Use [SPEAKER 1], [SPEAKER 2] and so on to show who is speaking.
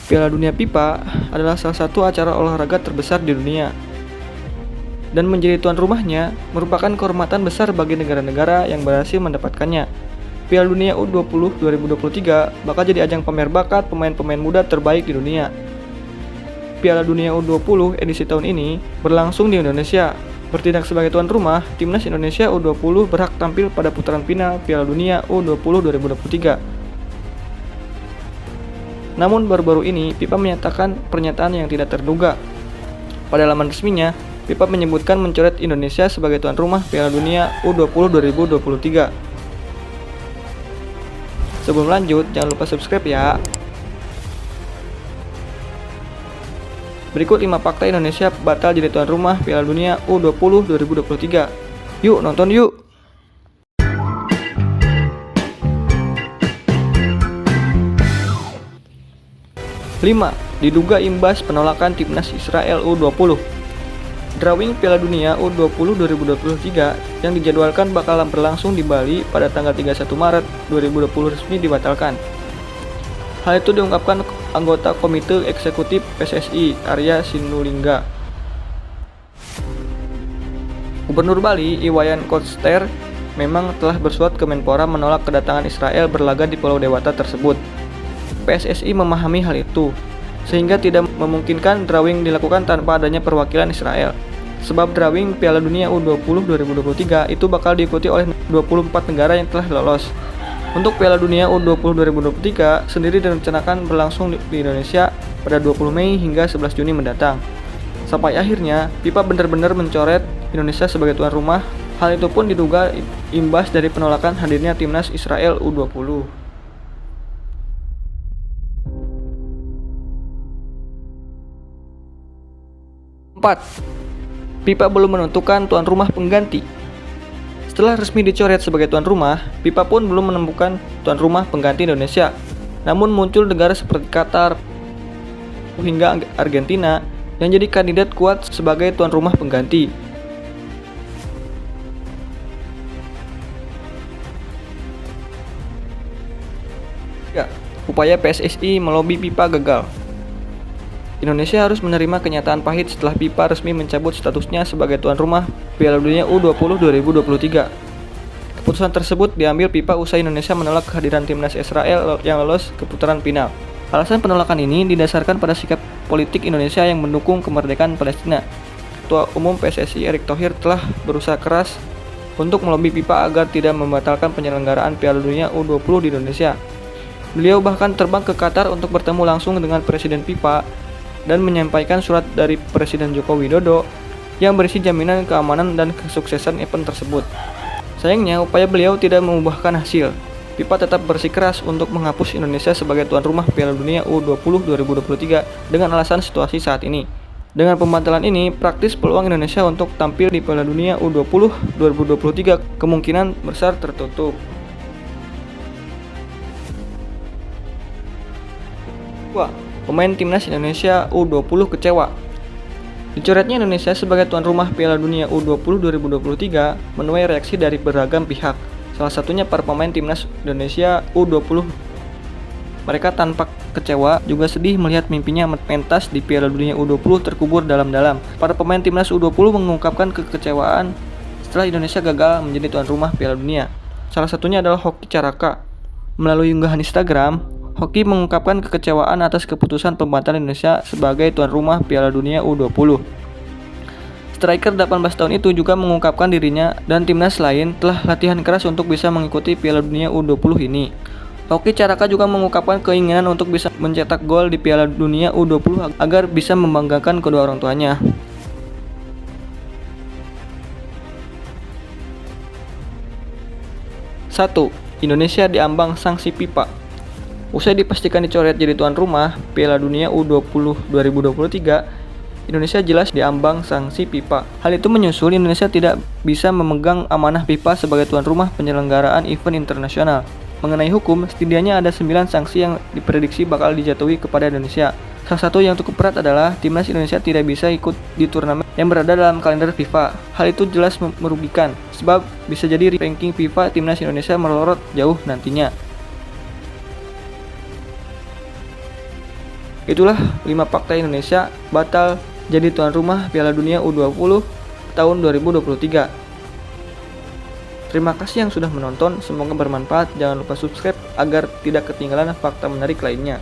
[SPEAKER 1] Piala Dunia FIFA adalah salah satu acara olahraga terbesar di dunia, dan menjadi tuan rumahnya merupakan kehormatan besar bagi negara-negara yang berhasil mendapatkannya. Piala Dunia U20 2023 bakal jadi ajang pamer bakat pemain-pemain muda terbaik di dunia. Piala Dunia U20 edisi tahun ini berlangsung di Indonesia. Bertindak sebagai tuan rumah, Timnas Indonesia U20 berhak tampil pada putaran final Piala Dunia U20 2023. Namun baru-baru ini FIFA menyatakan pernyataan yang tidak terduga. Pada laman resminya, FIFA menyebutkan mencoret Indonesia sebagai tuan rumah Piala Dunia U20 2023. Sebelum lanjut, jangan lupa subscribe ya. Berikut 5 fakta Indonesia batal jadi tuan rumah Piala Dunia U20 2023. Yuk nonton yuk! 5. Diduga imbas penolakan Timnas Israel U20. Drawing Piala Dunia U20 2023 yang dijadwalkan bakalan berlangsung di Bali pada tanggal 31 Maret 2020 resmi dibatalkan. Hal itu diungkapkan anggota Komite Eksekutif PSSI Arya Sinulinga. Gubernur Bali Iwayan Koster memang telah bersurat ke Menpora menolak kedatangan Israel berlaga di Pulau Dewata tersebut. PSSI memahami hal itu, sehingga tidak memungkinkan drawing dilakukan tanpa adanya perwakilan Israel. Sebab drawing Piala Dunia U20 2023 itu bakal diikuti oleh 24 negara yang telah lolos. Untuk Piala Dunia U20 2023 sendiri direncanakan berlangsung di Indonesia pada 20 Mei hingga 11 Juni mendatang. Sampai akhirnya, FIFA benar-benar mencoret Indonesia sebagai tuan rumah. Hal itu pun diduga imbas dari penolakan hadirnya Timnas Israel U20. 4. FIFA belum menentukan tuan rumah pengganti. Setelah resmi dicoret sebagai tuan rumah, FIFA pun belum menemukan tuan rumah pengganti Indonesia. Namun muncul negara seperti Qatar hingga Argentina yang jadi kandidat kuat sebagai tuan rumah pengganti. Ya, upaya PSSI melobi FIFA gagal. Indonesia harus menerima kenyataan pahit setelah FIFA resmi mencabut statusnya sebagai tuan rumah Piala Dunia U20 2023. Keputusan tersebut diambil FIFA usai Indonesia menolak kehadiran timnas Israel yang lolos ke putaran final. Alasan penolakan ini didasarkan pada sikap politik Indonesia yang mendukung kemerdekaan Palestina. Ketua Umum PSSI Erick Thohir telah berusaha keras untuk melobi FIFA agar tidak membatalkan penyelenggaraan Piala Dunia U20 di Indonesia. Beliau bahkan terbang ke Qatar untuk bertemu langsung dengan Presiden FIFA dan menyampaikan surat dari Presiden Joko Widodo yang berisi jaminan keamanan dan kesuksesan event tersebut. Sayangnya, upaya beliau tidak mengubahkan hasil. FIFA tetap bersikeras untuk menghapus Indonesia sebagai tuan rumah Piala Dunia U20 2023 dengan alasan situasi saat ini. Dengan pembatalan ini, praktis peluang Indonesia untuk tampil di Piala Dunia U20 2023 kemungkinan besar tertutup. 2. Pemain Timnas Indonesia U20 kecewa. Dicoretnya Indonesia sebagai tuan rumah Piala Dunia U20 2023 menuai reaksi dari beragam pihak. Salah satunya para pemain Timnas Indonesia U20. Mereka tampak kecewa, juga sedih melihat mimpinya pentas di Piala Dunia U20 terkubur dalam-dalam. Para pemain Timnas U20 mengungkapkan kekecewaan setelah Indonesia gagal menjadi tuan rumah Piala Dunia. Salah satunya adalah Hoki Caraka. Melalui unggahan Instagram, Hoki mengungkapkan kekecewaan atas keputusan pembatalan Indonesia sebagai tuan rumah Piala Dunia U20. Striker 18 tahun itu juga mengungkapkan dirinya dan timnas lain telah latihan keras untuk bisa mengikuti Piala Dunia U20 ini. Hoki Caraka juga mengungkapkan keinginan untuk bisa mencetak gol di Piala Dunia U20 agar bisa membanggakan kedua orang tuanya. 1. Indonesia diambang sanksi FIFA. Usai dipastikan dicoret jadi tuan rumah Piala Dunia U20 2023, Indonesia jelas diambang sanksi FIFA. Hal itu menyusul Indonesia tidak bisa memegang amanah FIFA sebagai tuan rumah penyelenggaraan event internasional. Mengenai hukum, setidaknya ada 9 sanksi yang diprediksi bakal dijatuhi kepada Indonesia. Salah satu yang cukup berat adalah timnas Indonesia tidak bisa ikut di turnamen yang berada dalam kalender FIFA. Hal itu jelas merugikan, sebab bisa jadi ranking FIFA timnas Indonesia melorot jauh nantinya. Itulah 5 fakta Indonesia batal jadi tuan rumah Piala Dunia U20 tahun 2023. Terima kasih yang sudah menonton, semoga bermanfaat. Jangan lupa subscribe agar tidak ketinggalan fakta menarik lainnya.